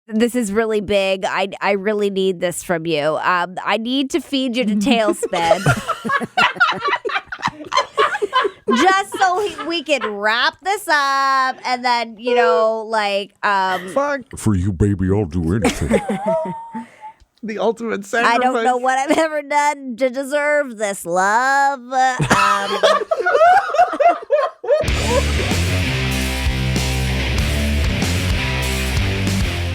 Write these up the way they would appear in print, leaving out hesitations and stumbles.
This is really big. I really need this from you. I need to feed you to Tailspin. Just so we can wrap this up and then, Fuck. For you, baby, I'll do anything. The ultimate sacrifice. I don't know what I've ever done to deserve this love.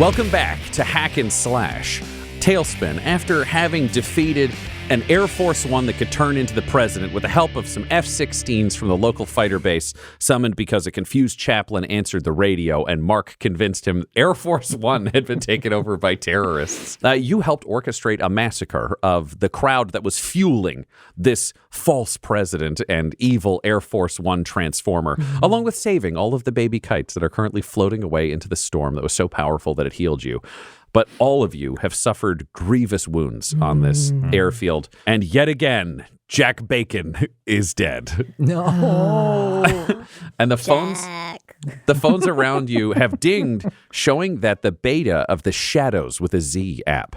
Welcome back to Hack and Slash. Tailspin, after having defeated an Air Force One that could turn into the president with the help of some F-16s from the local fighter base, summoned because a confused chaplain answered the radio and Mark convinced him Air Force One had been taken over by terrorists. You helped orchestrate a massacre of the crowd that was fueling this false president and evil Air Force One transformer, along with saving all of the baby kites that are currently floating away into the storm that was so powerful that it healed you. But all of you have suffered grievous wounds on this airfield. And yet again, Jack Bacon is dead. No. And the phones around you have dinged, showing that the beta of the Shadows with a Z app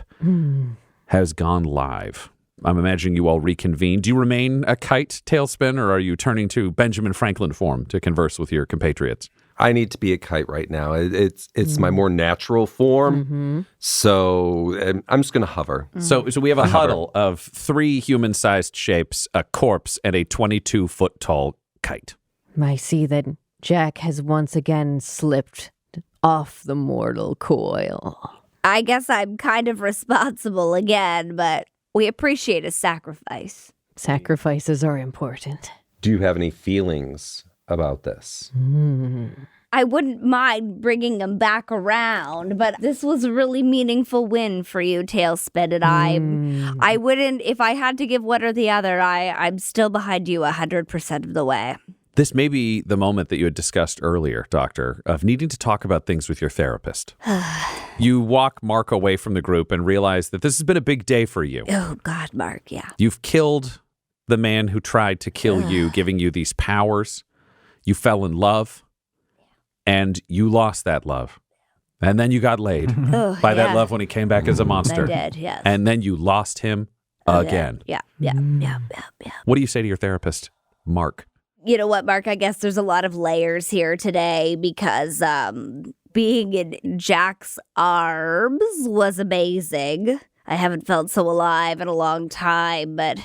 has gone live. I'm imagining you all reconvene. Do you remain a kite, Tailspin, or are you turning to Benjamin Franklin form to converse with your compatriots? I need to be a kite right now. It's my more natural form. So I'm just going to hover. So we have a huddle of 3 human-sized shapes, a corpse, and a 22-foot-tall kite. I see that Jack has once again slipped off the mortal coil. I guess I'm kind of responsible again, but we appreciate a sacrifice. Sacrifices are important. Do you have any feelings about this? I wouldn't mind bringing him back around, but this was a really meaningful win for you, Tailspin, and I wouldn't, if I had to give one or the other, I'm still behind you 100% of the way. This may be the moment that you had discussed earlier, Doctor, of needing to talk about things with your therapist. You walk Mark away from the group and realize that this has been a big day for you. Oh, God, Mark, yeah. You've killed the man who tried to kill you, giving you these powers. You fell in love, and you lost that love. And then you got laid by that love when he came back as a monster. I did, yes. And then you lost him again. Yeah. What do you say to your therapist, Mark? You know what, Mark? I guess there's a lot of layers here today because being in Jack's arms was amazing. I haven't felt so alive in a long time, but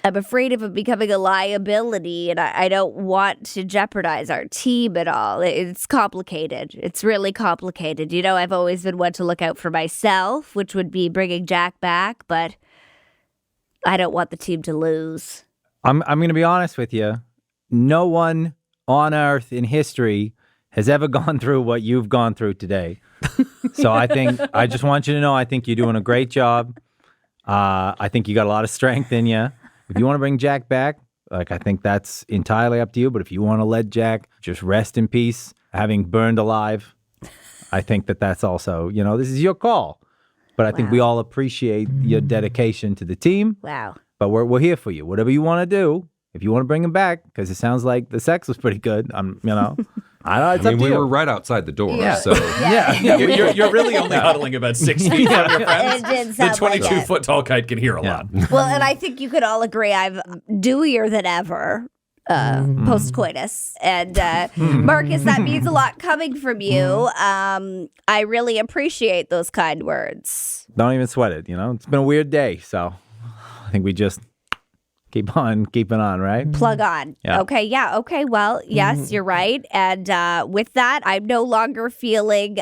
I'm afraid of it becoming a liability, and I don't want to jeopardize our team at all. It's complicated. It's really complicated. You know, I've always been one to look out for myself, which would be bringing Jack back, but I don't want the team to lose. I'm going to be honest with you. No one on Earth in history has ever gone through what you've gone through today. So I just want you to know, I think you're doing a great job. I think you got a lot of strength in you. If you want to bring Jack back, I think that's entirely up to you. But if you want to let Jack just rest in peace, having burned alive, I think that's also, this is your call. But I think we all appreciate your dedication to the team. Wow. But we're here for you. Whatever you want to do. If you want to bring him back, because it sounds like the sex was pretty good, I don't know, it's up to we you. were right outside the door, so. You're really only huddling about 6 feet from your friends. It did The sound like 22-foot tall kite can hear a lot. Well, and I think you could all agree I'm dewier than ever post-coitus. And Marcus, that means a lot coming from you. I really appreciate those kind words. Don't even sweat it, It's been a weird day, so I think we just keep on keeping on, right? Plug on. Yeah. Okay. Well, yes, you're right. And with that, I'm no longer feeling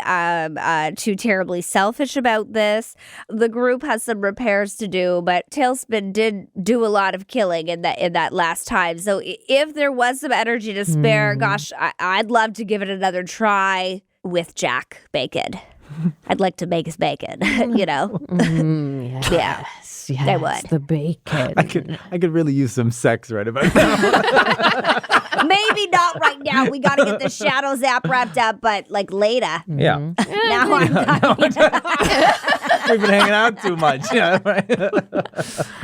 too terribly selfish about this. The group has some repairs to do, but Tailspin did do a lot of killing in that last time. So if there was some energy to spare, gosh, I'd love to give it another try with Jack Bacon. I'd like to make his bacon, Yes, Yeah. Yes, I would. The bacon. I could really use some sex right about now. Maybe not right now. We got to get the Shadows app wrapped up, but later. Yeah. Now I'm We've been hanging out too much. Yeah, right.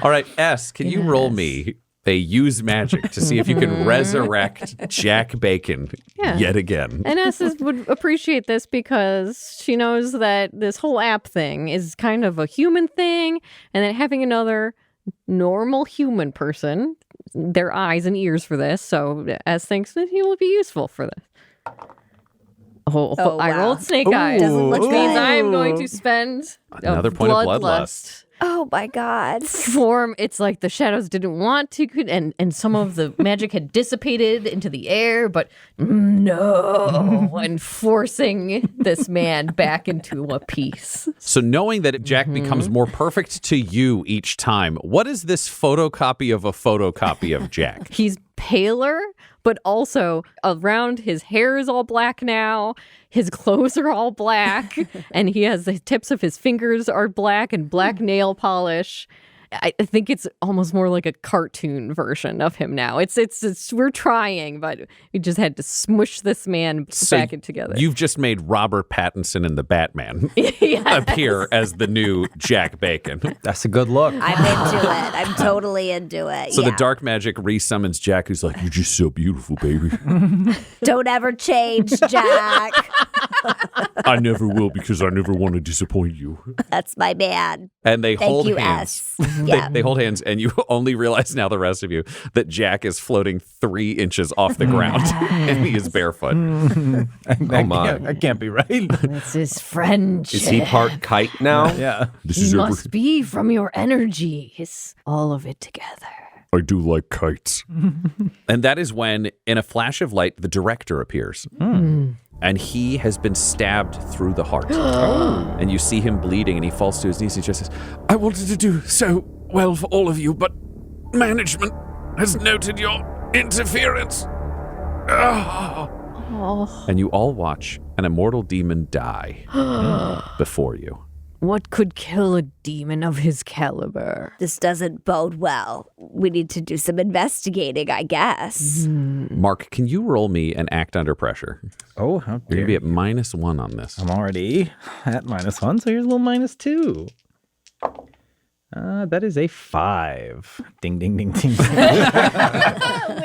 All right, S, can you roll me a use magic to see if you can resurrect Jack Bacon yet again. And Esses would appreciate this because she knows that this whole app thing is kind of a human thing, and then having another normal human person, their eyes and ears for this. So Es thinks that he will be useful for this. Oh, I wow. rolled snake eyes. Doesn't look Which means good. I am going to spend Another point of bloodlust. Oh my God. form. It's like the shadows didn't want to, and some of the magic had dissipated into the air, but no, and forcing this man back into a piece. So knowing that Jack becomes more perfect to you each time, what is this photocopy of a photocopy of Jack? He's paler, but also around his hair is all black now. His clothes are all black, and he has the tips of his fingers are black and black nail polish. I think it's almost more like a cartoon version of him now. It's we're trying, but we just had to smush this man back in together. You've just made Robert Pattinson and the Batman appear as the new Jack Bacon. That's a good look. I'm into it. I'm totally into it. So yeah. the dark magic resummons Jack, who's like, You're just so beautiful, baby. Don't ever change, Jack. I never will because I never want to disappoint you. That's my man. and they Thank hold you, hands. S. Yeah. They hold hands, and you only realize now, the rest of you, that Jack is floating 3 inches off the ground, and he is barefoot. Oh my. I can't be right. It's his friendship. Is he part kite now? Yeah. This He is must be from your energy. It's all of it together. I do like kites. And that is when, in a flash of light, the director appears. And he has been stabbed through the heart. And you see him bleeding, and he falls to his knees. He just says, I wanted to do so well for all of you, but management has noted your interference. and you all watch an immortal demon die before you. What could kill a demon of his caliber? This doesn't bode well. We need to do some investigating, I guess. Mark, can you roll me an act under pressure? Oh, how You're dare going to be you. at -1 on this. I'm already at -1, so here's a little -2. That is a 5. Ding, ding, ding, ding.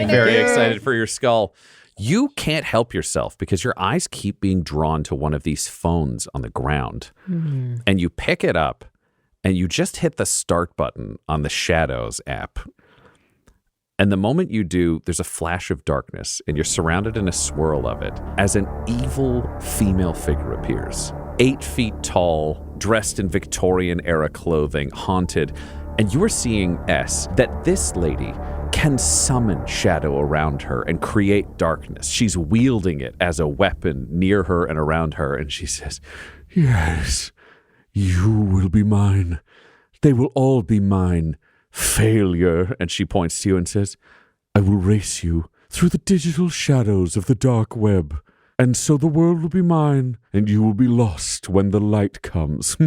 Very excited for your skull. You can't help yourself because your eyes keep being drawn to one of these phones on the ground. And you pick it up and you just hit the start button on the Shadows app. And the moment you do, there's a flash of darkness and you're surrounded in a swirl of it as an evil female figure appears. 8 feet tall, dressed in Victorian era clothing, haunted. And you are seeing that this lady can summon shadow around her and create darkness. She's wielding it as a weapon near her and around her. And she says, Yes, you will be mine. They will all be mine. Failure. and she points to you and says, I will race you through the digital shadows of the dark web. And so the world will be mine, and you will be lost when the light comes.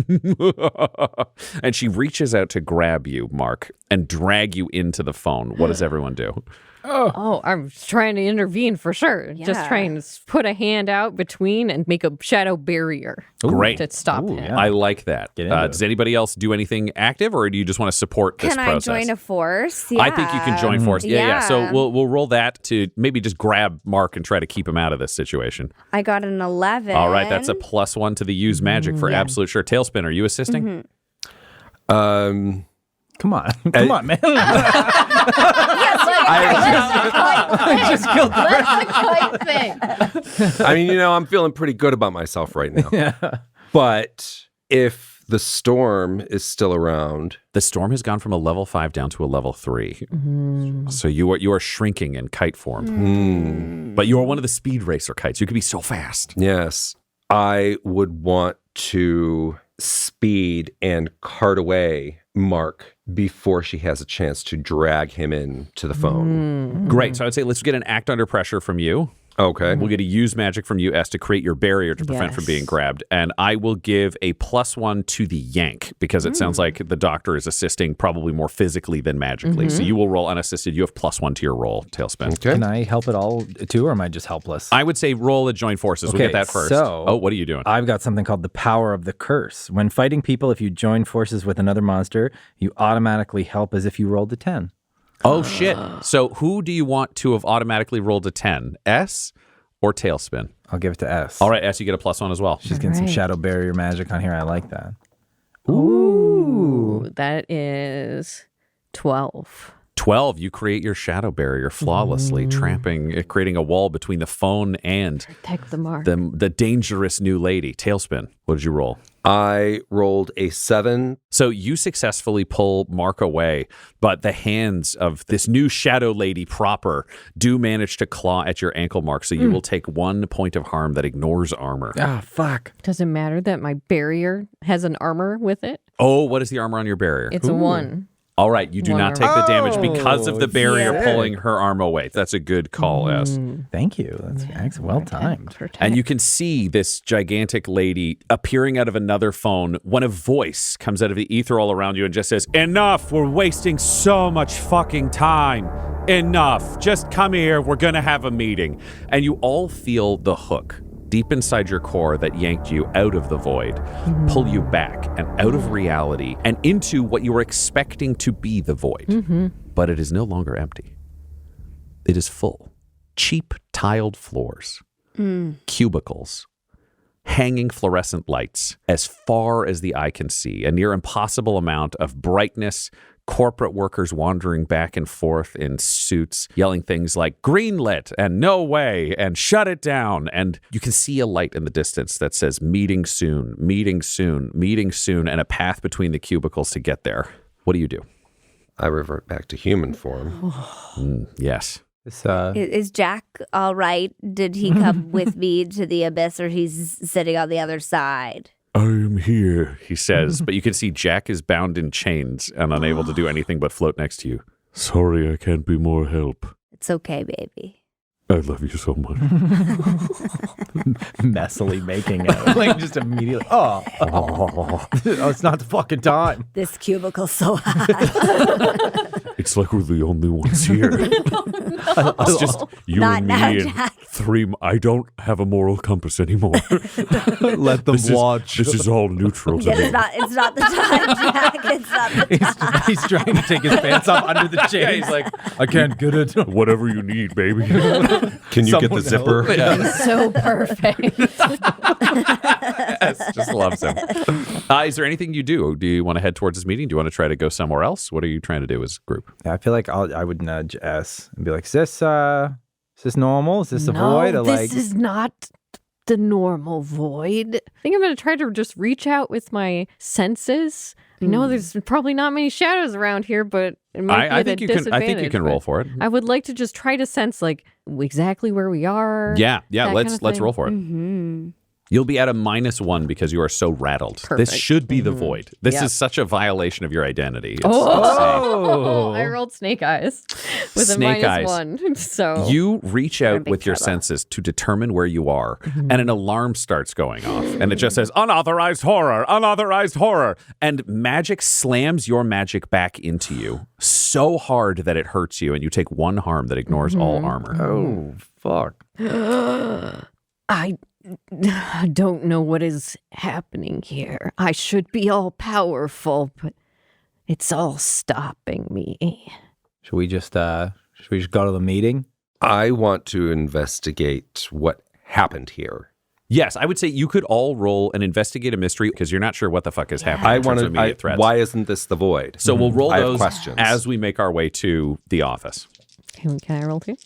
and she reaches out to grab you, Mark, and drag you into the phone. What does everyone do? Oh, I'm trying to intervene for sure. Just Yeah. trying to put a hand out between and make a shadow barrier Great. to stop him. yeah. I like that. Get into it. Does anybody else do anything active, or do you just want to support this Can I process? join a force? I think you can join force. Yeah. Yeah. So we'll roll that to maybe just grab Mark and try to keep him out of this situation. I got an 11. All right, that's a +1 to the use magic for absolute sure. Tailspin, are you assisting? Um, Come on, man. Just killed the kite thing. I mean, I'm feeling pretty good about myself right now. But if the storm is still around, The storm has gone from a level 5 down to a level 3. So you are shrinking in kite form. But you are one of the speed racer kites. You could be so fast. yes, I would want to speed and cart away Mark before she has a chance to drag him in to the phone. Great. So I'd say let's get an act under pressure from you. Okay. We'll get a use magic from you, S, to create your barrier to prevent from being Yes. grabbed. And I will give a +1 to the yank because it sounds like the doctor is assisting probably more physically than magically. So you will roll unassisted. You have +1 to your roll, Tailspin. Okay. Can I help at all too, or am I just helpless? I would say roll a join forces. We'll Okay, get that first. so- Oh, what are you doing? I've got something called the power of the curse. When fighting people, if you join forces with another monster, you automatically help as if you rolled a 10. Oh, shit. So who do you want to have automatically rolled a 10? S or Tailspin? I'll give it to S. All right, S, you get a +1 as well. She's getting some right. shadow barrier magic on here. I like that. Ooh, that is 12. 12, you create your shadow barrier flawlessly, creating a wall between the phone and Protect the mark. the dangerous new lady. Tailspin, what did you roll? I rolled a 7. So you successfully pull Mark away, but the hands of this new shadow lady proper do manage to claw at your ankle, Mark, so you will take 1 point of harm that ignores armor. Ah, fuck. Does it matter that my barrier has an armor with it? Oh, what is the armor on your barrier? It's a 1. All right, you do One not take the damage because of the barrier yeah. pulling her arm away. That's a good call, S. Thank you. That's excellent. Well timed. Protect. And you can see this gigantic lady appearing out of another phone when a voice comes out of the ether all around you and just says, "Enough! We're wasting so much fucking time. Enough. Just come here. We're going to have a meeting." And you all feel the hook deep inside your core that yanked you out of the void, pull you back and out of reality and into what you were expecting to be the void. But it is no longer empty. It is full. Cheap tiled floors, cubicles, hanging fluorescent lights as far as the eye can see, a near impossible amount of brightness, corporate workers wandering back and forth in suits, yelling things like greenlit and no way and shut it down. And you can see a light in the distance that says meeting soon, meeting soon, meeting soon, and a path between the cubicles to get there. What do you do? I revert back to human form. Yes. This, Is Jack all right? Did he come with me to the abyss, or he's sitting on the other side? I am here. He says, but you can see Jack is bound in chains and unable to do anything but float next to you. Sorry I can't be more help. It's okay, baby. I love you so much. messily making out. Like just immediately. Oh, it's not the fucking time. This cubicle's so hot. It's like we're the only ones here. It's just you Not and now, me and Jack. 3. I don't have a moral compass anymore. Let them watch. This is all neutral to Yeah, me. it's not the time, Jack. It's not the time. He's trying to take his pants off under the chain. He's like, I can't get it. Whatever you need, baby. Can you get the Someone zipper? So perfect. Yes, just loves him. Is there anything you do? Do you want to head towards this meeting? Do you want to try to go somewhere else? What are you trying to do as a group? I feel like I would nudge S and be like, is this normal? Is this a No, void? Or this like, is not the normal void. I think I'm going to try to just reach out with my senses. I know there's probably not many shadows around here, but it might be I at think a you can. I think you disadvantage, can roll but for it. I would like to just try to sense like exactly where we are. Yeah. that Let's kind of let's thing. roll for it. Mm-hmm. You'll be at a -1 because you are so rattled. This Perfect. should be the void. This Yep. is such a violation of your identity. It's Oh, I rolled snake eyes with Snake a eyes. -1. So You reach out big with your fella. senses to determine where you are, and an alarm starts going off, and it just says, unauthorized horror, unauthorized horror, and magic slams your magic back into you so hard that it hurts you, and you take 1 harm that ignores all armor. oh, fuck. I don't know what is happening here. I should be all powerful, but it's all stopping me. Should we just go to the meeting? I want to investigate what happened here. Yes, I would say you could all roll and investigate a mystery because you're not sure what the fuck is happening I in terms want of immediate threats. Why isn't this the void? So we'll roll I have those questions. as we make our way to the office. Can I roll too?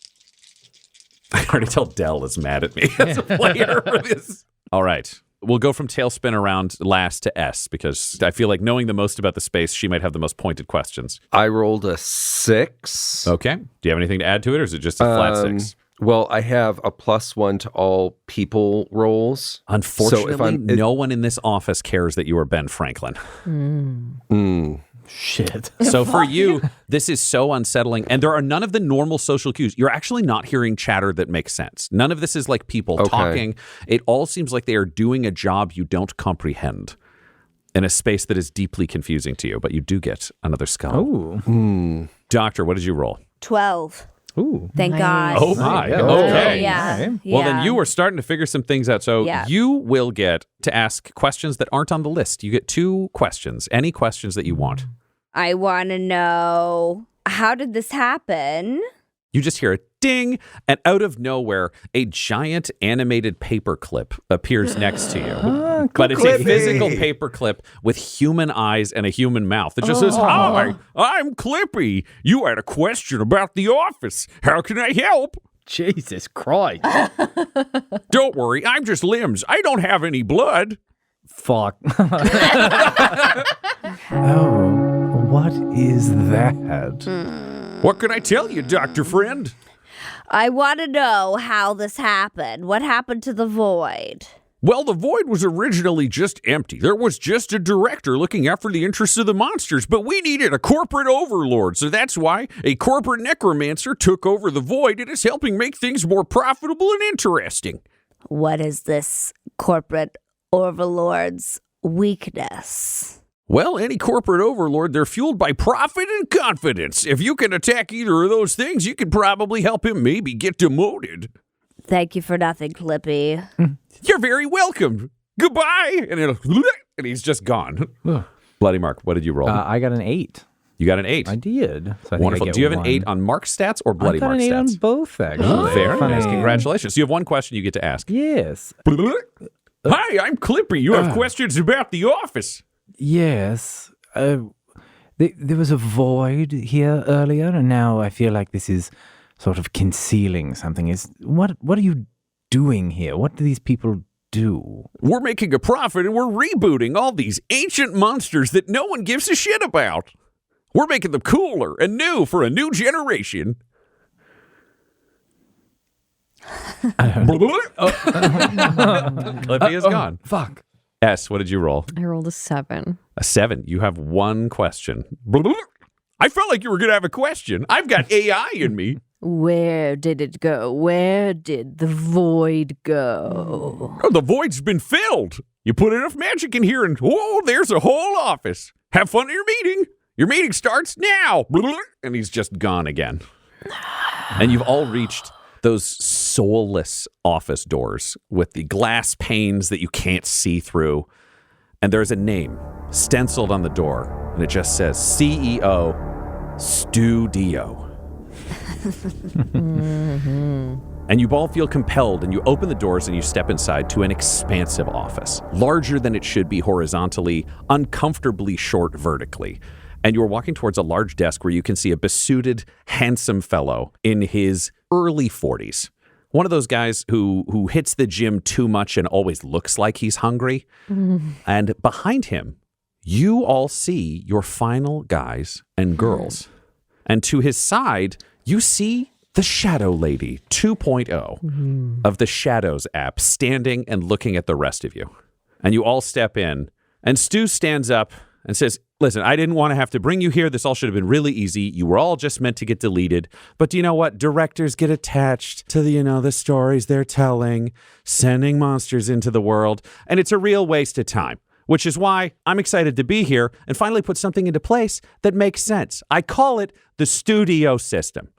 I can already tell Dell is mad at me as a player for this. All right. We'll go from Tailspin around last to S because I feel like knowing the most about the space, she might have the most pointed questions. I rolled a 6. Okay. Do you have anything to add to it or is it just a flat 6? Well, I have a +1 to all people rolls. Unfortunately, no one in this office cares that you are Ben Franklin. Shit. So for you, this is so unsettling. And there are none of the normal social cues. You're actually not hearing chatter that makes sense. None of this is like people talking. It all seems like they are doing a job you don't comprehend in a space that is deeply confusing to you. But you do get another skull. Ooh. Doctor, what did you roll? 12. Ooh. Thank God. Oh, my. Yeah. Okay. Yeah. All right. Well, then you are starting to figure some things out. So Yeah. you will get to ask questions that aren't on the list. You get 2 questions, any questions that you want. I want to know How did this happen? You just hear a ding, and out of nowhere, a giant animated paperclip appears next to you. But it's a physical paperclip with human eyes and a human mouth. It just says, "Hi, I'm Clippy. You had a question about the office. How can I help?" Jesus Christ. Don't worry, I'm just limbs. I don't have any blood. Fuck. Oh, what is that? What can I tell you, Dr. Friend? I want to know how this happened. What happened to the void? Well, the void was originally just empty. There was just a director looking after the interests of the monsters, but we needed a corporate overlord, so that's why a corporate necromancer took over the void and is helping make things more profitable and interesting. What is this corporate overlord's weakness? Well, any corporate overlord, they're fueled by profit and confidence. If you can attack either of those things, you could probably help him maybe get demoted. Thank you for nothing, Clippy. You're very welcome. Goodbye. And he's just gone. Bloody Mark, what did you roll? I got an 8. You got an 8. I did. So I think Wonderful. I get Do you have an one. 8 on Mark's stats or Bloody I got Mark's an 8 on stats? both, actually. Very Funny. nice. Congratulations. So you have one question you get to ask. Yes. Hi, I'm Clippy. You have questions about the office. Yes. There was a void here earlier, and now I feel like this is sort of concealing something. What are you doing here? What do these people do? We're making a profit and we're rebooting all these ancient monsters that no one gives a shit about. We're making them cooler and new for a new generation. Clippy is gone. Fuck. S, what did you roll? I rolled a 7. A 7. You have one question. I felt like you were going to have a question. I've got AI in me. Where did it go? Where did the void go? Oh, the void's been filled. You put enough magic in here and, oh, there's a whole office. Have fun at your meeting. Your meeting starts now. And he's just gone again. And you've all reached those soulless office doors with the glass panes that you can't see through. And there's a name stenciled on the door, and it just says CEO Studio. And you all feel compelled, and you open the doors and you step inside to an expansive office, larger than it should be horizontally, uncomfortably short vertically. And you're walking towards a large desk where you can see a besuited, handsome fellow in his early 40s. One of those guys who hits the gym too much and always looks like he's hungry. And behind him, you all see your final guys and girls. And to his side, you see the Shadow Lady 2.0 of the Shadows app standing and looking at the rest of you. And you all step in, and Stu stands up and says, listen, I didn't want to have to bring you here. This all should have been really easy. You were all just meant to get deleted. But do you know what? Directors get attached to the stories they're telling, sending monsters into the world. And it's a real waste of time, which is why I'm excited to be here and finally put something into place that makes sense. I call it the studio system.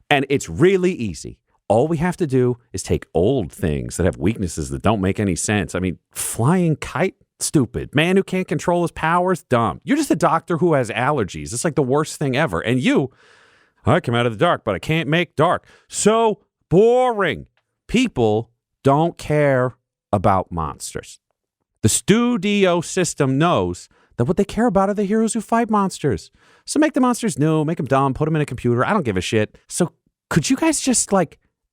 And it's really easy. All we have to do is take old things that have weaknesses that don't make any sense. I mean, flying kite, stupid. Man who can't control his powers, dumb. You're just a doctor who has allergies. It's like the worst thing ever. And you, I come out of the dark, but I can't make dark. So boring. People don't care about monsters. The studio system knows that what they care about are the heroes who fight monsters. So make the monsters new, make them dumb, put them in a computer. I don't give a shit. So could you guys just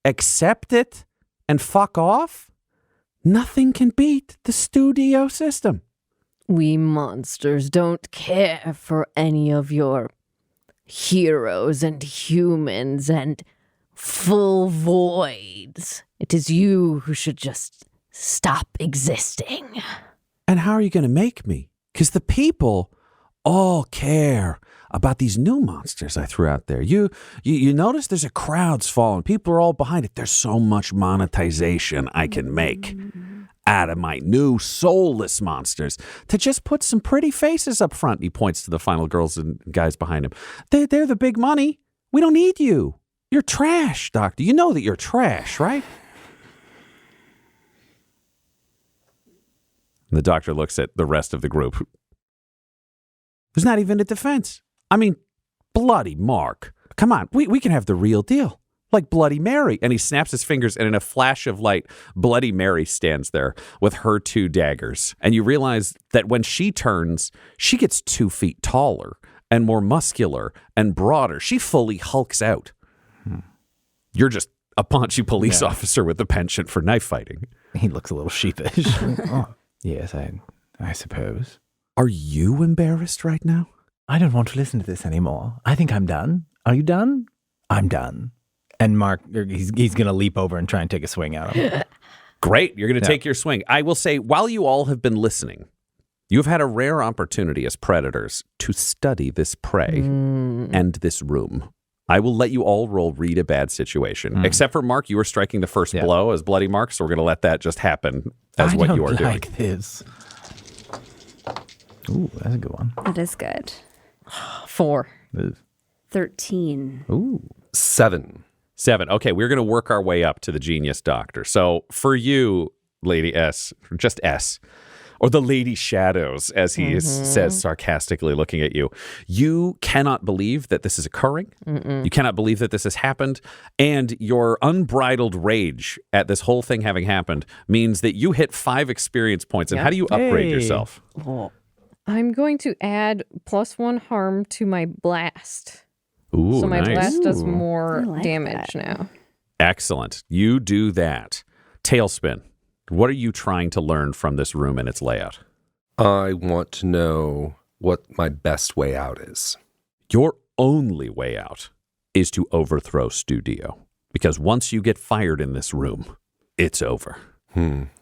accept it and fuck off? Nothing can beat the studio system. We monsters don't care for any of your heroes and humans and full voids. It is you who should just stop existing. And how are you going to make me? Because the people all care about these new monsters I threw out there. You notice there's a crowd's falling. People are all behind it. There's so much monetization I can make out of my new soulless monsters to just put some pretty faces up front. He points to the final girls and guys behind him. They're the big money. We don't need you. You're trash, Doctor. You know that you're trash, right? And the doctor looks at the rest of the group. There's not even a defense. I mean, Bloody Mark. Come on, we can have the real deal. Like Bloody Mary. And he snaps his fingers, and in a flash of light, Bloody Mary stands there with her 2 daggers. And you realize that when she turns, she gets 2 feet taller and more muscular and broader. She fully hulks out. You're just a paunchy police officer with a penchant for knife fighting. He looks a little sheepish. Oh, yes, I suppose. Are you embarrassed right now? I don't want to listen to this anymore. I think I'm done. Are you done? I'm done. And Mark, he's going to leap over and try and take a swing at him. Great. You're going to take your swing. I will say, while you all have been listening, you've had a rare opportunity as predators to study this prey and this room. I will let you all roll read a bad situation. Except for Mark, you were striking the first blow as Bloody Mark, so we're going to let that just happen as what you are doing. I don't like this. Ooh, that's a good one. That is good. 4. 13. Ooh. 7. 7. Okay, we're going to work our way up to the genius doctor. So for you, Lady S, just S, or the Lady Shadows, as he says sarcastically looking at you, you cannot believe that this is occurring. You cannot believe that this has happened. And your unbridled rage at this whole thing having happened means that you hit 5 experience points. And how do you upgrade yourself? I'm going to add +1 harm to my blast. Ooh, so my nice. blast does more like damage that. now. Excellent. You do that. Tailspin. What are you trying to learn from this room and its layout? I want to know what my best way out is. Your only way out is to overthrow Studio. Because once you get fired in this room, it's over.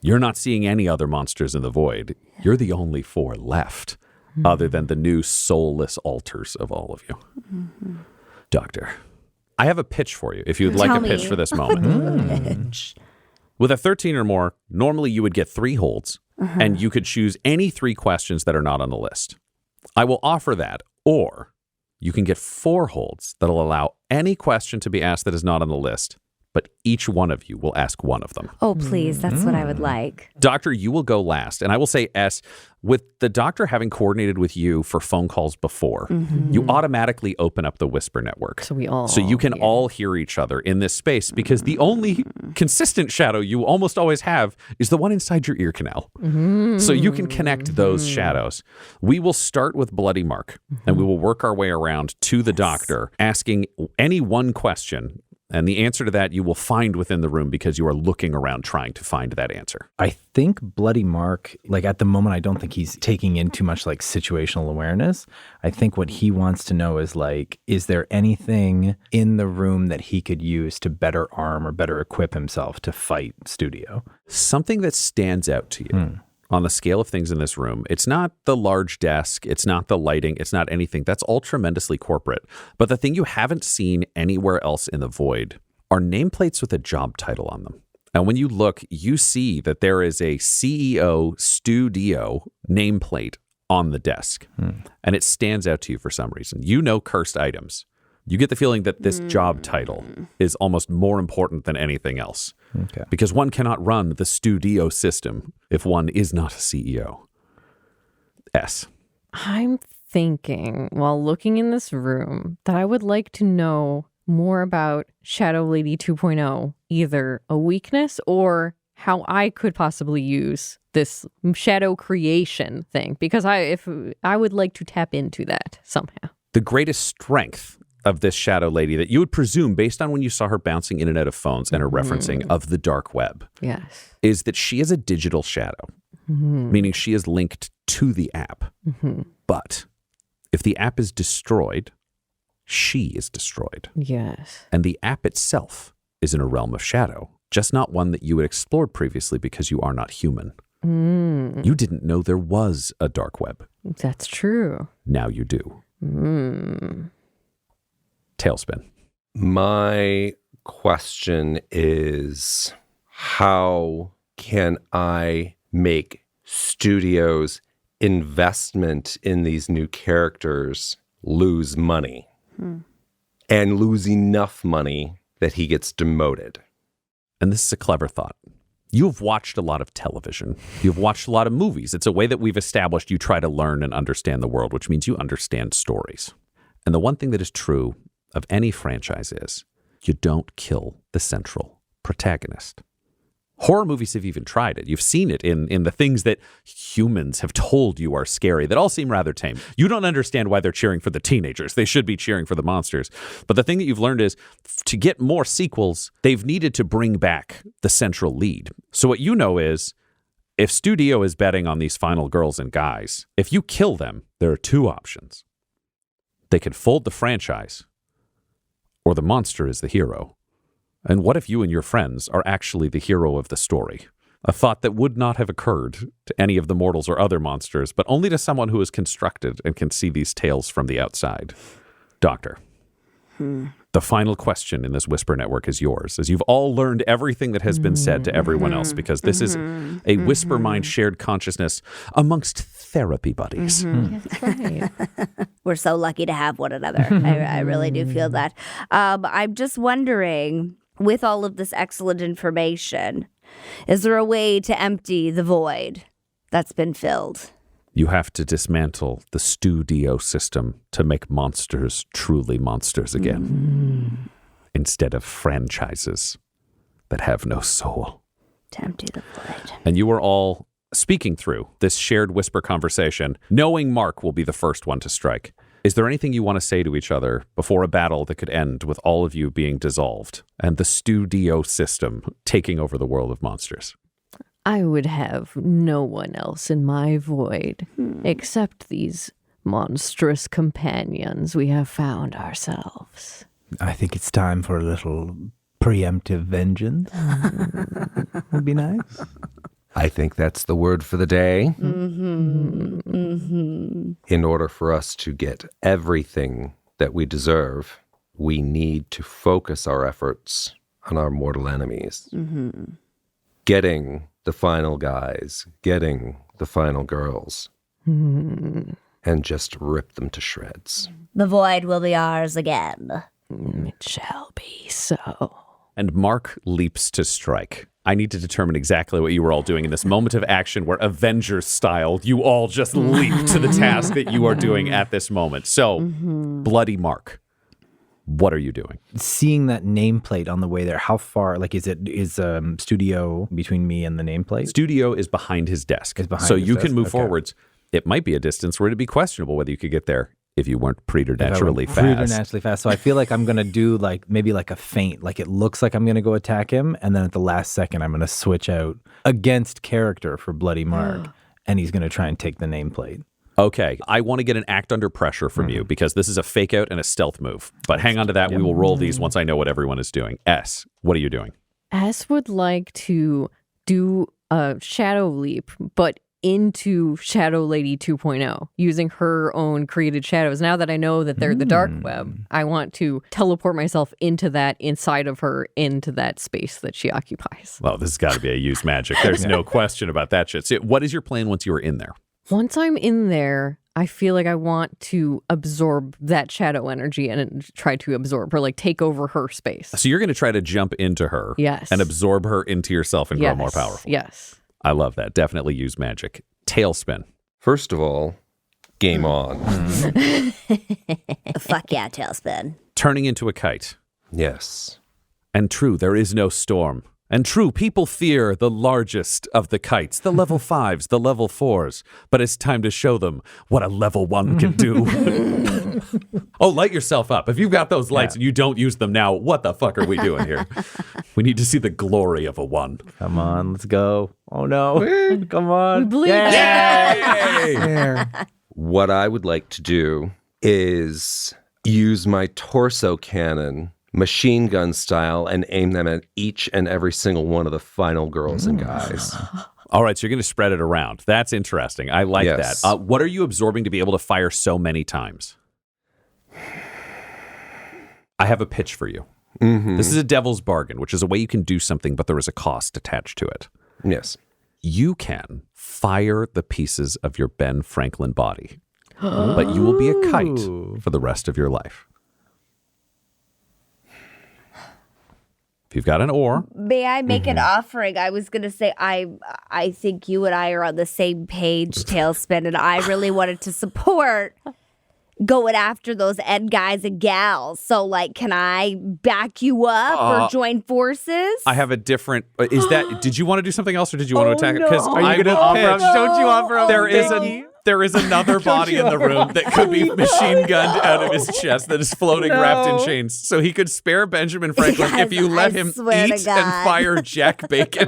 You're not seeing any other monsters in the void. You're the only 4 left, other than the new soulless altars of all of you. Doctor, I have a pitch for you, if you'd like a pitch for this moment. With a 13 or more, normally you would get 3 holds, and you could choose any 3 questions that are not on the list. I will offer that, or you can get 4 holds that'll allow any question to be asked that is not on the list, but each one of you will ask one of them. Oh, please. That's what I would like. Doctor, you will go last. And I will say, S, with the doctor having coordinated with you for phone calls before, you automatically open up the Whisper Network. So we all. So you can all hear each other in this space because the only consistent shadow you almost always have is the one inside your ear canal. So you can connect those shadows. We will start with Bloody Mark and we will work our way around to the doctor, asking any one question. And the answer to that you will find within the room because you are looking around trying to find that answer. I think Bloody Mark, like at the moment, I don't think he's taking in too much like situational awareness. I think what he wants to know is like, is there anything in the room that he could use to better arm or better equip himself to fight Studio? Something that stands out to you. On the scale of things in this room, it's not the large desk, it's not the lighting, it's not anything. That's all tremendously corporate. But the thing you haven't seen anywhere else in the void are nameplates with a job title on them. And when you look, you see that there is a CEO Studio nameplate on the desk. And it stands out to you for some reason. You know cursed items. You get the feeling that this job title is almost more important than anything else. Okay. Because one cannot run the Studio system if one is not a CEO. S. I'm thinking, while looking in this room, that I would like to know more about Shadow Lady 2.0, either a weakness or how I could possibly use this shadow creation thing, because I would like to tap into that somehow. The greatest strength of this Shadow Lady that you would presume, based on when you saw her bouncing in and out of phones and her referencing of the dark web, Yes. is that she is a digital shadow, meaning she is linked to the app. But if the app is destroyed, she is destroyed. Yes. And the app itself is in a realm of shadow, just not one that you had explored previously because you are not human. You didn't know there was a dark web. That's true. Now you do. Tailspin. My question is, how can I make Studio's investment in these new characters lose money and lose enough money that he gets demoted? And this is a clever thought. You've watched a lot of television. You've watched a lot of movies. It's a way that we've established you try to learn and understand the world, which means you understand stories. And the one thing that is true of any franchise is you don't kill the central protagonist. Horror movies have even tried it. You've seen it in the things that humans have told you are scary that all seem rather tame. You don't understand why they're cheering for the teenagers. They should be cheering for the monsters. But the thing that you've learned is to get more sequels, they've needed to bring back the central lead. So what you know is if studio is betting on these final girls and guys, if you kill them, there are two options. They can fold the franchise, or the monster is the hero. And what if you and your friends are actually the hero of the story? A thought that would not have occurred to any of the mortals or other monsters, but only to someone who is constructed and can see these tales from the outside. Doctor, the final question in this Whisper Network is yours, as you've all learned everything that has been said to everyone else, because this is a Whisper Mind shared consciousness amongst therapy buddies. That's right. We're so lucky to have one another. I really do feel that. I'm just wondering, with all of this excellent information, is there a way to empty the void that's been filled? You have to dismantle the studio system to make monsters truly monsters again, instead of franchises that have no soul. To empty the void. And you are all speaking through this shared whisper conversation, knowing Mark will be the first one to strike. Is there anything you want to say to each other before a battle that could end with all of you being dissolved and the studio system taking over the world of monsters? I would have no one else in my void except these monstrous companions we have found ourselves. I think it's time for a little preemptive vengeance. Would be nice. I think that's the word for the day. In order for us to get everything that we deserve, we need to focus our efforts on our mortal enemies. Getting the final guys, getting the final girls, and just rip them to shreds. The void will be ours again. It shall be so. And Mark leaps to strike. I need to determine exactly what you were all doing in this moment of action where Avengers style, you all just leap to the task that you are doing at this moment. So, Bloody Mark, what are you doing? Seeing that nameplate on the way there, how far, like, is studio between me and the nameplate? Studio is behind his desk. It's behind so his you desk, can move okay. forwards. It might be a distance where it'd be questionable whether you could get there if you weren't preternaturally fast. Preternaturally fast. So I feel like I'm going to do maybe a feint. Like it looks like I'm going to go attack him. And then at the last second, I'm going to switch out against character for Bloody Mark. And he's going to try and take the nameplate. Okay, I want to get an act under pressure from you because this is a fake out and a stealth move. But hang on to that. We will roll these once I know what everyone is doing. S, what are you doing? S would like to do a shadow leap, but into Shadow Lady 2.0 using her own created shadows. Now that I know that they're the dark web, I want to teleport myself into that, inside of her, into that space that she occupies. Well, this has got to be a use magic. There's no question about that shit. So what is your plan once you are in there? Once I'm in there, I feel like I want to absorb that shadow energy and try to absorb her, like take over her space. So you're going to try to jump into her Yes. and absorb her into yourself and grow more powerful. Yes. I love that. Definitely use magic. Tailspin. First of all, game on. Fuck yeah, Tailspin. Turning into a kite. Yes. And true, there is no storm. And true, people fear the largest of the kites, the level 5s, the level 4s. But it's time to show them what a level 1 can do. Oh, light yourself up. If you've got those lights and you don't use them now, what the fuck are we doing here? We need to see the glory of a 1. Come on, let's go. Oh, no. Come on. We believe. Yay! What I would like to do is use my torso cannon, machine gun style, and aim them at each and every single one of the final girls and guys. All right, so you're going to spread it around. That's interesting. I like Yes. that. What are you absorbing to be able to fire so many times? I have a pitch for you. This is a devil's bargain, which is a way you can do something, but there is a cost attached to it. Yes. You can fire the pieces of your Ben Franklin body, but you will be a kite for the rest of your life. If you've got an oar. May I make an offering? I was going to say, I think you and I are on the same page, Tailspin, and I really wanted to support going after those Ed guys and gals. So, like, can I back you up or join forces? I have a different. Is that? Did you want to do something else, or did you want to attack it? Because Are you going to offer up? Don't you offer up? There is another body in the room that could be machine gunned out of his chest that is floating wrapped in chains. So he could spare Benjamin Franklin if you let him eat and fire Jack Bacon.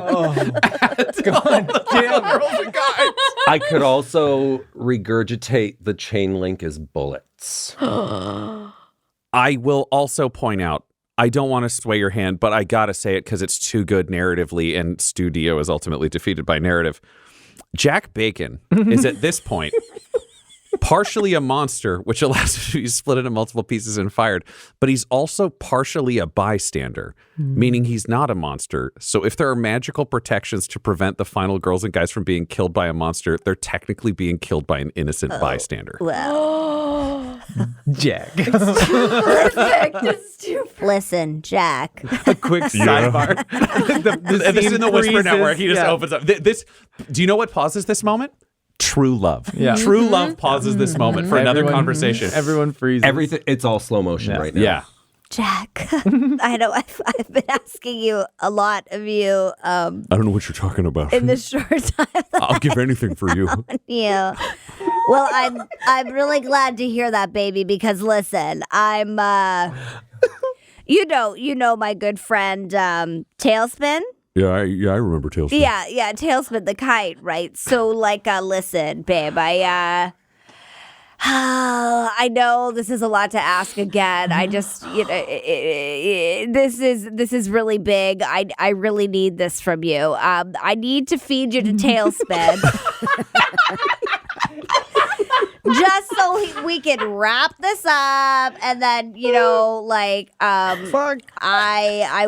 I could also regurgitate the chain link as bullets. I will also point out, I don't want to sway your hand, but I gotta say it because it's too good narratively, and Studio is ultimately defeated by narrative. Jack Bacon is at this point partially a monster, which allows him to be split into multiple pieces and fired, but he's also partially a bystander, meaning he's not a monster. So if there are magical protections to prevent the final girls and guys from being killed by a monster, they're technically being killed by an innocent bystander. Well, Jack. listen, Jack. A quick sidebar. This is in the Whisper Network. He just Yeah. opens up. This. Do you know what pauses this moment? True love. Yeah. True love pauses this moment for another conversation. Everyone freezes. Everything, it's all slow motion right now. Yeah. Jack, I know I've been asking you a lot of you I don't know what you're talking about. in this short time that I'll give anything for you. you. Well, I'm really glad to hear that, baby, because listen, I'm you know my good friend Tailspin. Yeah, I remember Tailspin. Yeah, Tailspin the kite, right? So like listen, babe, I know this is a lot to ask again. I just, this is really big. I really need this from you. I need to feed you to Tailspin. Just so we can wrap this up, and then I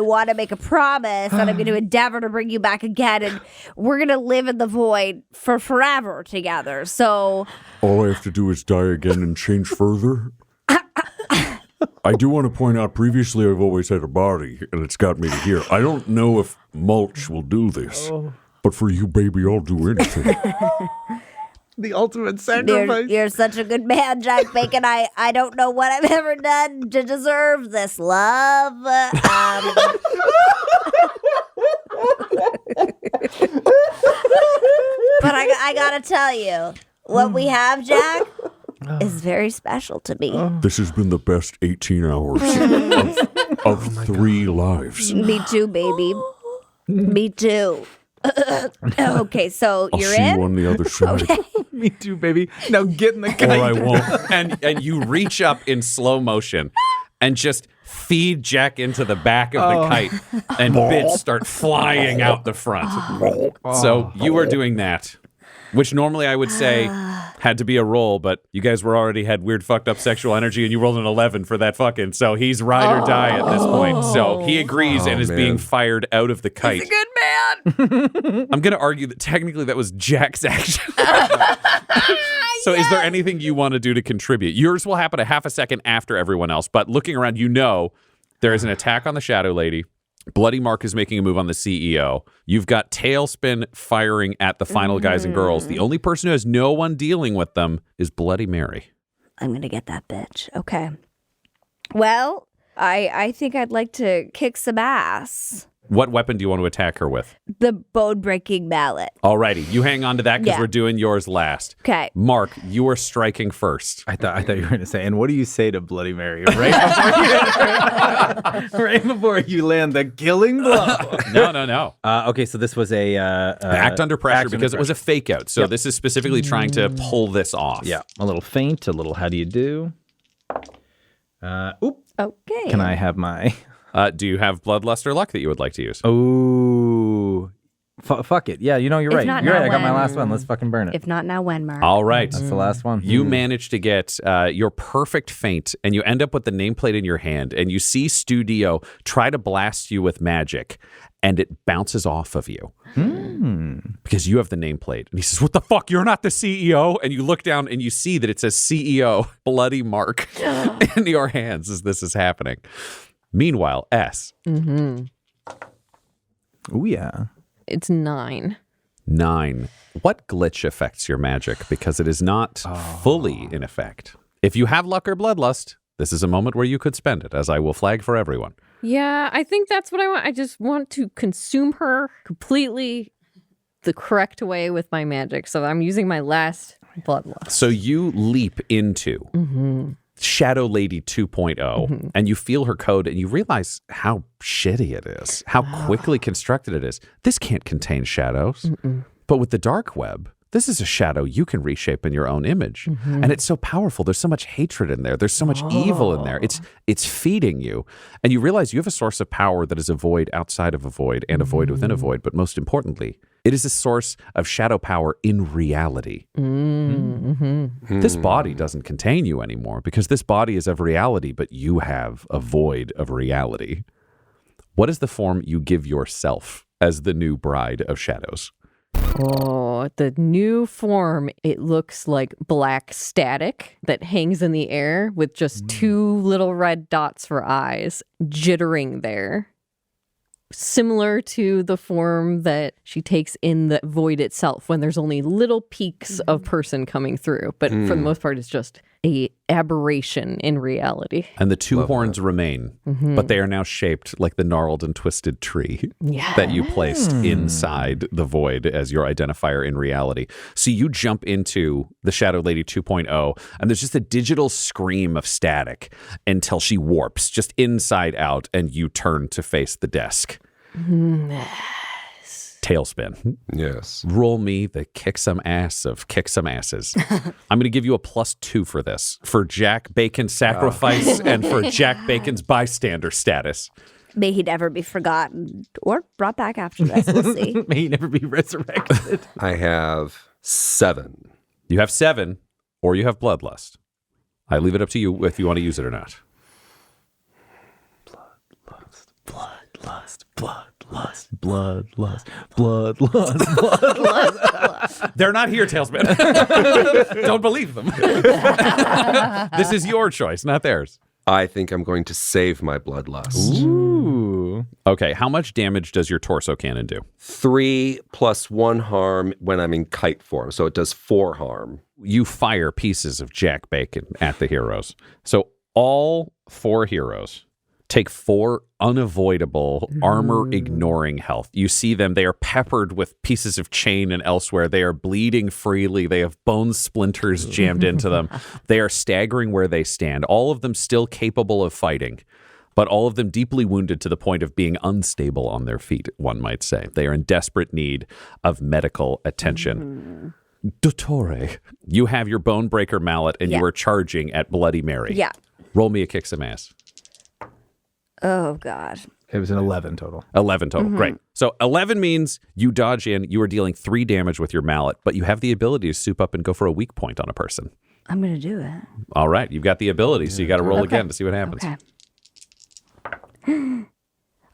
want to make a promise that I'm going to endeavor to bring you back again, and we're going to live in the void for forever together. So all I have to do is die again and change further. I do want to point out, previously I've always had a body, and it's got me to here. I don't know if mulch will do this, but for you, baby, I'll do anything. The ultimate sacrifice. You're such a good man, Jack Bacon. I don't know what I've ever done to deserve this love. But I gotta tell you, what we have, Jack, is very special to me. This has been the best 18 hours of 3 lives. Me too, baby. Me too. Okay, so I'll you're see in? you on the other side. Me too, baby. Now get in the Or I kite. won't. and you reach up in slow motion and just feed Jack into the back of the kite, and bits start flying out the front. So you are doing that, which normally I would say had to be a roll, but you guys had weird fucked up sexual energy, and you rolled an 11 for that fucking. So he's ride or die at this point. So he agrees and is being fired out of the kite. He's a good man. I'm going to argue that technically that was Jack's action. So is there anything you want to do to contribute? Yours will happen a half a second after everyone else, but looking around, there is an attack on the Shadow Lady. Bloody Mark is making a move on the CEO. You've got Tailspin firing at the final guys and girls. The only person who has no one dealing with them is Bloody Mary. I'm gonna get that bitch. Okay. Well, I think I'd like to kick some ass. What weapon do you want to attack her with? The bone-breaking mallet. Alrighty, you hang on to that because Yeah. we're doing yours last. Okay. Mark, you are striking first. I thought you were going to say, and what do you say to Bloody Mary right before you land the killing blow? No. Okay, so this was a Act under pressure because it was a fake out. So Yep. this is specifically trying to pull this off. Yeah, a little feint, a little how do you do? Oop. Okay. Can I have my... Do you have Bloodlust or Luck that you would like to use? Oh, fuck it. Yeah, you're If right. not You're right. I now, got my when? last one. Let's fucking burn it. If not now, when, Mark? All right. That's the last one. You manage to get your perfect feint, and you end up with the nameplate in your hand, and you see Studio try to blast you with magic, and it bounces off of you because you have the nameplate. And he says, "What the fuck? You're not the CEO." And you look down, and you see that it says CEO Bloody Mark in your hands as this is happening. Meanwhile, S. Mm-hmm. Oh, yeah. It's 9. 9. What glitch affects your magic? Because it is not fully in effect. If you have luck or bloodlust, this is a moment where you could spend it, as I will flag for everyone. Yeah, I think that's what I want. I just want to consume her completely the correct way with my magic. So I'm using my last bloodlust. So you leap into Shadow Lady 2.0, and you feel her code, and you realize how shitty it is, how quickly constructed it is. This can't contain shadows. But with the dark web, this is a shadow you can reshape in your own image. And it's so powerful. There's so much hatred in there. There's so much evil in there. It's feeding you. And you realize you have a source of power that is a void outside of a void and a void within a void. But most importantly, it is a source of shadow power in reality. This body doesn't contain you anymore because this body is of reality, but you have a void of reality. What is the form you give yourself as the new bride of shadows? Oh, the new form, it looks like black static that hangs in the air with just two little red dots for eyes jittering there. Similar to the form that she takes in the void itself when there's only little peaks of person coming through. But for the most part, it's just a aberration in reality. And the two horns remain, but they are now shaped like the gnarled and twisted tree that you placed inside the void as your identifier in reality. So you jump into the Shadow Lady 2.0, and there's just a digital scream of static until she warps just inside out, and you turn to face the desk. Tailspin. Yes. Roll me the kick some ass of kick some asses. I'm going to give you a +2 for this, for Jack Bacon's sacrifice and for Jack Bacon's bystander status. May he never be forgotten or brought back after this. We'll see. May he never be resurrected. I have 7. You have 7, or you have bloodlust. I leave it up to you if you want to use it or not. Bloodlust. They're not here, Tailspin. Don't believe them. This is your choice, not theirs. I think I'm going to save my bloodlust. Ooh. Okay, how much damage does your torso cannon do? 3 + 1 harm when I'm in kite form, so it does 4 harm. You fire pieces of Jack Bacon at the heroes. So all 4 heroes take 4 unavoidable armor-ignoring health. You see them, they are peppered with pieces of chain and elsewhere. They are bleeding freely. They have bone splinters jammed into them. They are staggering where they stand. All of them still capable of fighting, but all of them deeply wounded to the point of being unstable on their feet, one might say. They are in desperate need of medical attention. Dottore, you have your bone breaker mallet and you are charging at Bloody Mary. Yeah. Roll me a kick some ass. Oh, God. It was an 11 total. 11 total. Great. So 11 means you dodge in, you are dealing 3 damage with your mallet, but you have the ability to soup up and go for a weak point on a person. I'm going to do it. All right. You've got the ability, so you got to roll again to see what happens. Okay.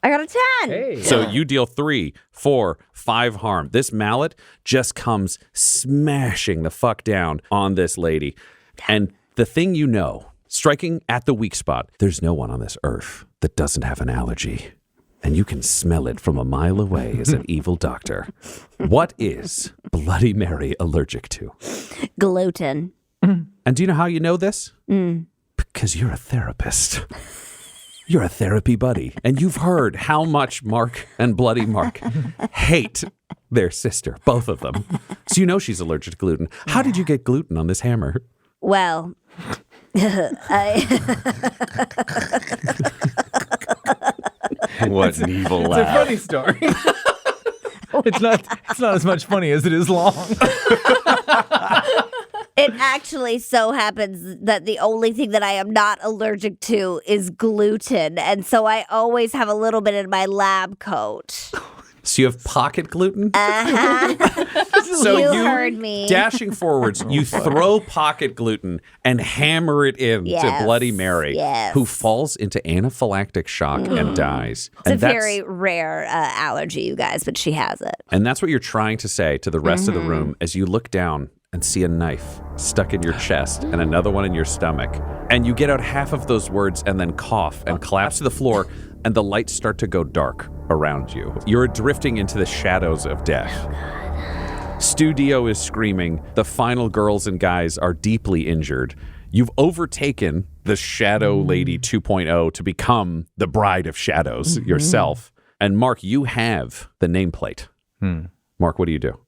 I got a 10. Hey. So you deal 3, 4, 5 harm. This mallet just comes smashing the fuck down on this lady. And the thing you know, striking at the weak spot, there's no one on this earth that doesn't have an allergy. And you can smell it from a mile away as an evil doctor. What is Bloody Mary allergic to? Gluten. And do you know how you know this? Because you're a therapist. You're a therapy buddy. And you've heard how much Mark and Bloody Mark hate their sister, both of them. So you know she's allergic to gluten. How did you get gluten on this hammer? Well, What an evil It's a laugh. funny story. It's not as much funny as it is long. it actually so happens that the only thing that I am not allergic to is gluten. And so I always have a little bit in my lab coat. So you have pocket gluten? So You heard me. Dashing forwards, you throw pocket gluten and hammer it in to Bloody Mary, who falls into anaphylactic shock and dies. It's a very rare allergy, you guys, but she has it. And that's what you're trying to say to the rest of the room as you look down and see a knife stuck in your chest and another one in your stomach. And you get out half of those words and then cough and collapse to the floor, and the lights start to go dark around you. You're drifting into the shadows of death. Stu Dio is screaming. The final girls and guys are deeply injured. You've overtaken the Shadow Lady 2.0 to become the Bride of Shadows yourself. And Mark, you have the nameplate. Mark, what do you do?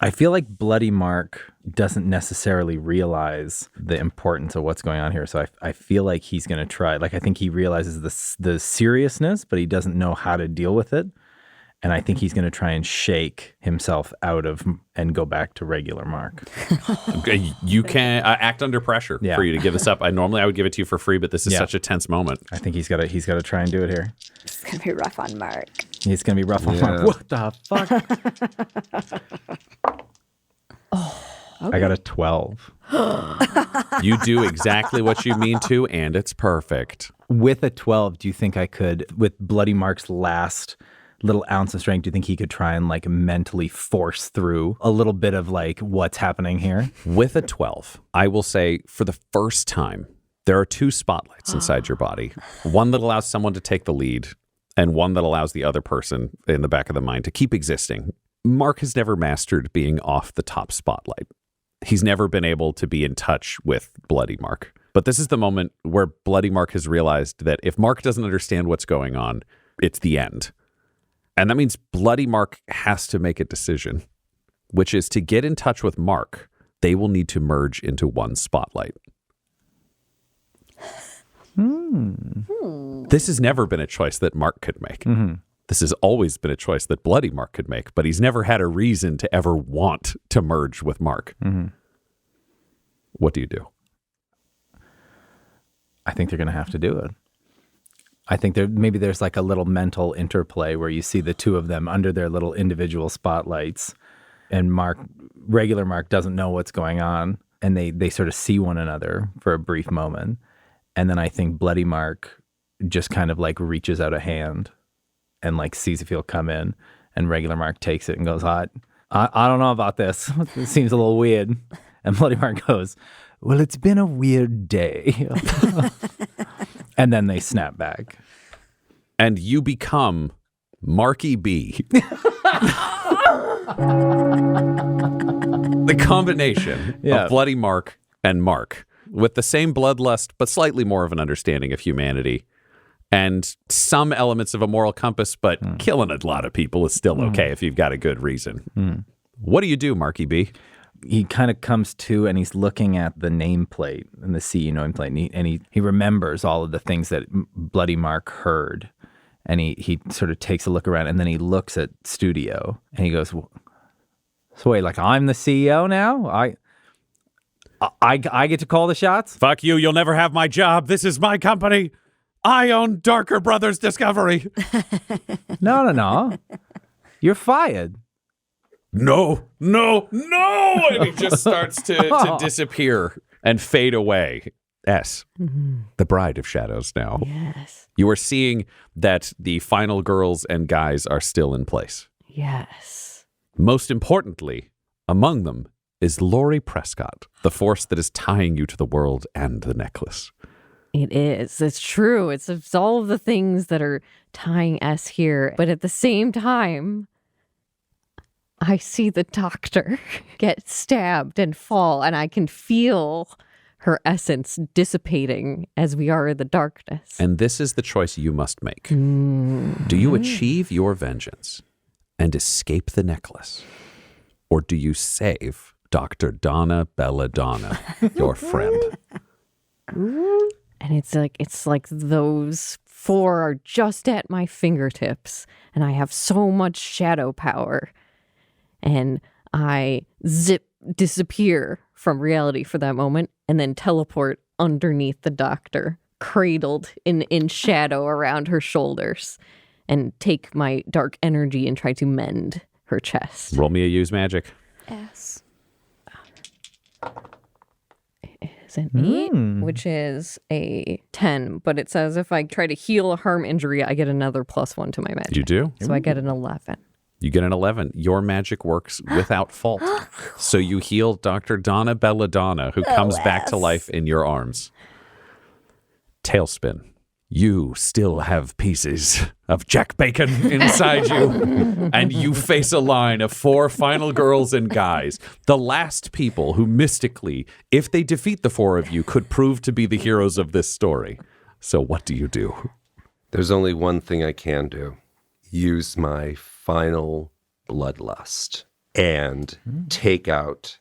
I feel like Bloody Mark doesn't necessarily realize the importance of what's going on here. So I feel like he's going to try. Like, I think he realizes the seriousness, but he doesn't know how to deal with it. And I think he's going to try and shake himself out of and go back to regular Mark. Okay, you can act under pressure for you to give this up. I would give it to you for free, but this is such a tense moment. I think he's got to try and do it here. It's going to be rough on Mark. He's going to be rough on Mark. What the fuck? Okay. I got a 12. You do exactly what you mean to, and it's perfect. With a 12, do you think I could, with Bloody Mark's last little ounce of strength, do you think he could try and like mentally force through a little bit of like what's happening here? With a 12, I will say for the first time, there are 2 spotlights inside your body. One that allows someone to take the lead and one that allows the other person in the back of the mind to keep existing. Mark has never mastered being off the top spotlight. He's never been able to be in touch with Bloody Mark. But this is the moment where Bloody Mark has realized that if Mark doesn't understand what's going on, it's the end. And that means Bloody Mark has to make a decision, which is to get in touch with Mark, they will need to merge into one spotlight. This has never been a choice that Mark could make. This has always been a choice that Bloody Mark could make, but he's never had a reason to ever want to merge with Mark. What do you do? I think they're going to have to do it. I think maybe there's like a little mental interplay where you see the 2 of them under their little individual spotlights, and regular Mark doesn't know what's going on, and they sort of see one another for a brief moment. And then I think Bloody Mark just kind of like reaches out a hand and like sees if he'll come in, and regular Mark takes it and goes, I don't know about this. It seems a little weird. And Bloody Mark goes, well, it's been a weird day. And then they snap back. And you become Marky B. The combination of Bloody Mark and Mark, with the same bloodlust, but slightly more of an understanding of humanity. And some elements of a moral compass, but killing a lot of people is still okay if you've got a good reason. What do you do, Marky B? He kind of comes to and he's looking at the nameplate and the CEO nameplate, and he remembers all of the things that Bloody Mark heard. And he sort of takes a look around, and then he looks at Studio and he goes, so wait, like I'm the CEO now? I get to call the shots? Fuck you, you'll never have my job. This is my company. I own Darker Brothers Discovery. No. You're fired. No. And he just starts to disappear and fade away. S, the Bride of Shadows now. Yes. You are seeing that the final girls and guys are still in place. Yes. Most importantly, among them is Laurie Prescott, the force that is tying you to the world and the necklace. It is. It's true. It's all of the things that are tying us here. But at the same time, I see the doctor get stabbed and fall, and I can feel her essence dissipating as we are in the darkness. And this is the choice you must make. Do you achieve your vengeance and escape the necklace? Or do you save Dr. Donna Belladonna, your friend? And it's like those 4 are just at my fingertips, and I have so much shadow power. And I disappear from reality for that moment and then teleport underneath the doctor, cradled in shadow around her shoulders, and take my dark energy and try to mend her chest. Roll me a use magic. Yes. It is an 8, which is a 10, but it says if I try to heal a harm injury, I get another +1 to my magic. You do? So I get an 11. You get an 11. Your magic works without fault. So you heal Dr. Donna Belladonna, who comes back to life in your arms. Tailspin. You still have pieces of Jack Bacon inside you, and you face a line of 4 final girls and guys, the last people who mystically, if they defeat the 4 of you, could prove to be the heroes of this story. So what do you do? There's only one thing I can do. Use my final bloodlust and take out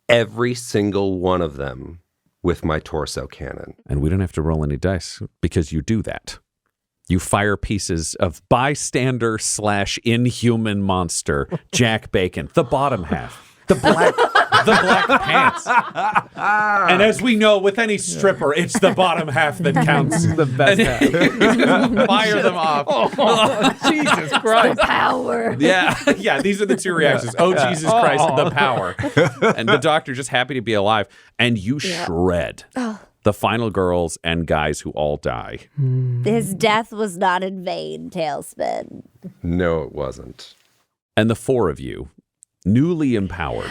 every single one of them with my torso cannon. And we don't have to roll any dice because you do that. You fire pieces of bystander/inhuman monster, Jack Bacon, the bottom half, the black pants. And as we know, with any stripper, it's the bottom half that counts. The best half. Fire them off. Jesus Christ. Power. Yeah, these are the 2 reactions. Oh, Jesus Christ, the power. And the doctor just happy to be alive. And you shred the final girls and guys who all die. His death was not in vain, Tailspin. No, it wasn't. And the 4 of you, newly empowered,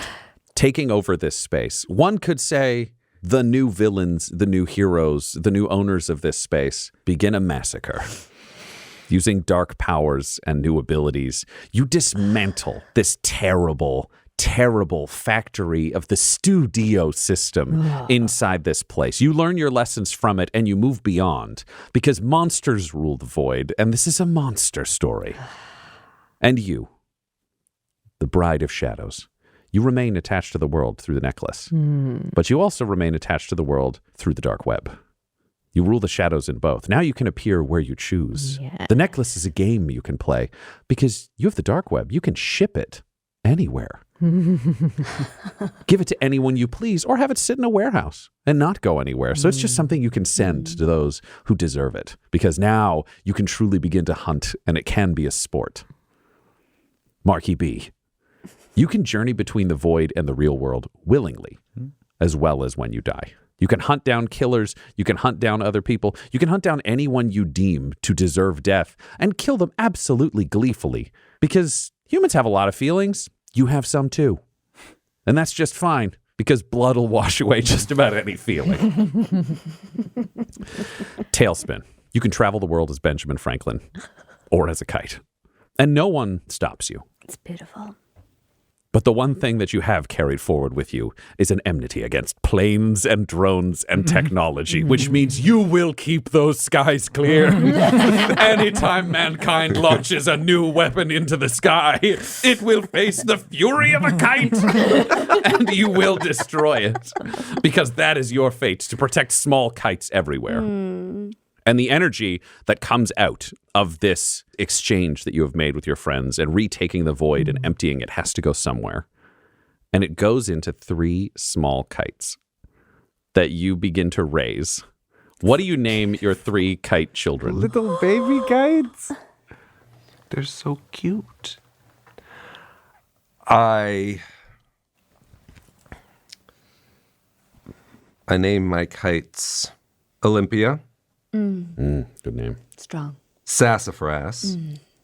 taking over this space. One could say the new villains, the new heroes, the new owners of this space begin a massacre. Using dark powers and new abilities, you dismantle this terrible, terrible factory of the studio system inside this place. You learn your lessons from it and you move beyond because monsters rule the void, and this is a monster story. And you, the Bride of Shadows, you remain attached to the world through the necklace, but you also remain attached to the world through the dark web. You rule the shadows in both. Now you can appear where you choose. Yeah. The necklace is a game you can play because you have the dark web. You can ship it anywhere. Give it to anyone you please or have it sit in a warehouse and not go anywhere. So it's just something you can send to those who deserve it because now you can truly begin to hunt and it can be a sport. Marky B. You can journey between the void and the real world willingly, as well as when you die. You can hunt down killers. You can hunt down other people. You can hunt down anyone you deem to deserve death and kill them absolutely gleefully. Because humans have a lot of feelings. You have some too. And that's just fine, because blood will wash away just about any feeling. Tailspin. You can travel the world as Benjamin Franklin or as a kite. And no one stops you. It's beautiful. But the one thing that you have carried forward with you is an enmity against planes and drones and technology, which means you will keep those skies clear. Anytime mankind launches a new weapon into the sky, it will face the fury of a kite, and you will destroy it, because that is your fate, to protect small kites everywhere. And the energy that comes out of this exchange that you have made with your friends and retaking the void and emptying it has to go somewhere. And it goes into 3 small kites that you begin to raise. What do you name your 3 kite children? Little baby kites. They're so cute. I name my kites Olympia, Good name. Strong. Sassafras,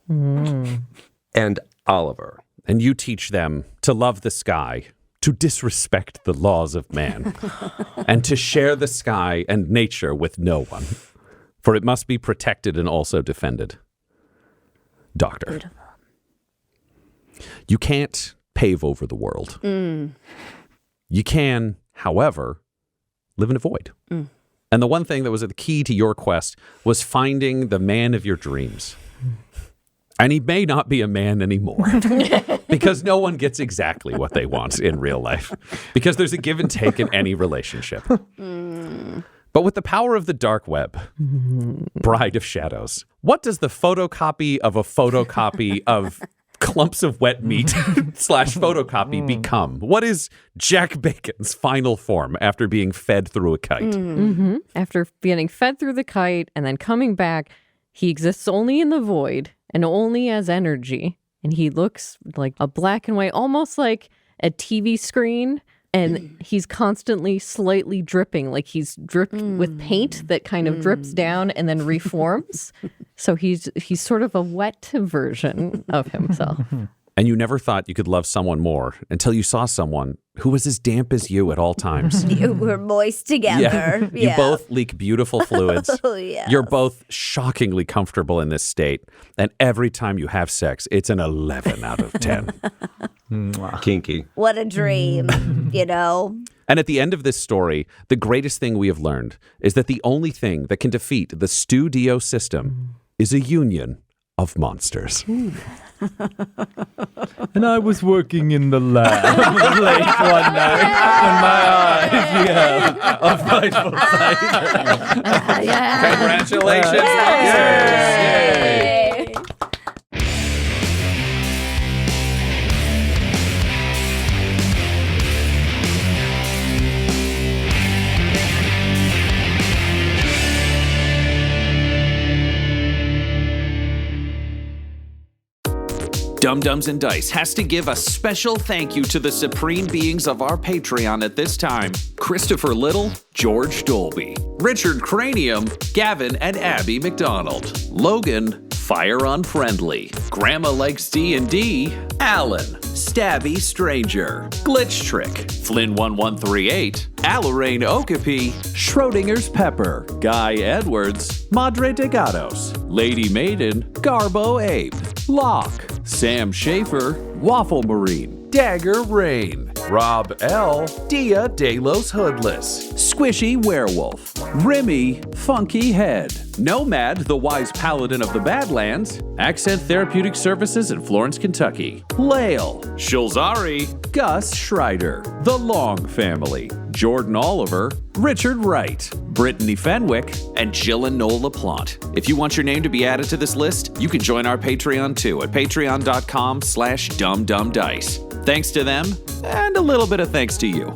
and Oliver. And you teach them to love the sky, to disrespect the laws of man, and to share the sky and nature with no one, for it must be protected and also defended. Doctor. Beautiful. You can't pave over the world. You can, however, live in a void. And the one thing that was the key to your quest was finding the man of your dreams. And he may not be a man anymore because no one gets exactly what they want in real life, because there's a give and take in any relationship. But with the power of the dark web, Bride of Shadows, what does the photocopy of a photocopy of clumps of wet meat / photocopy become? What is Jack Bacon's final form after being fed through a kite? After getting fed through the kite and then coming back, he exists only in the void and only as energy. And he looks like a black and white, almost like a TV screen. And he's constantly slightly dripping, like he's dripped with paint that kind of drips down and then reforms. So he's sort of a wet version of himself. And you never thought you could love someone more until you saw someone who was as damp as you at all times. You were moist together. You both leak beautiful fluids. Oh, yes. You're both shockingly comfortable in this state. And every time you have sex, it's an 11 out of 10. Kinky. What a dream, you know? And at the end of this story, the greatest thing we have learned is that the only thing that can defeat the Studio system is a union of monsters. And I was working in the lab late one night, and my eyes, are frightful sight. Congratulations, Yay! Dum-Dums and Dice has to give a special thank you to the supreme beings of our Patreon at this time: Christopher Little, George Dolby, Richard Cranium, Gavin and Abby McDonald, Logan, Fire Unfriendly, Grandma Likes D&D, Alan, Stabby Stranger, Glitch Trick, Flynn1138, Alarain Okapi, Schrodinger's Pepper, Guy Edwards, Madre de Gatos, Lady Maiden, Garbo Ape, Locke, Sam Schaefer, Waffle Marine, Dagger Rain, Rob L, Dia De Los Hoodless, Squishy Werewolf, Remy Funky Head, Nomad, the Wise Paladin of the Badlands, Accent Therapeutic Services in Florence, Kentucky, Lael, Shulzari, Gus Schreider, The Long Family, Jordan Oliver, Richard Wright, Brittany Fenwick, and Jill and Noel LaPlante. If you want your name to be added to this list, you can join our Patreon too at patreon.com/dumdumdice. Thanks to them, and a little bit of thanks to you.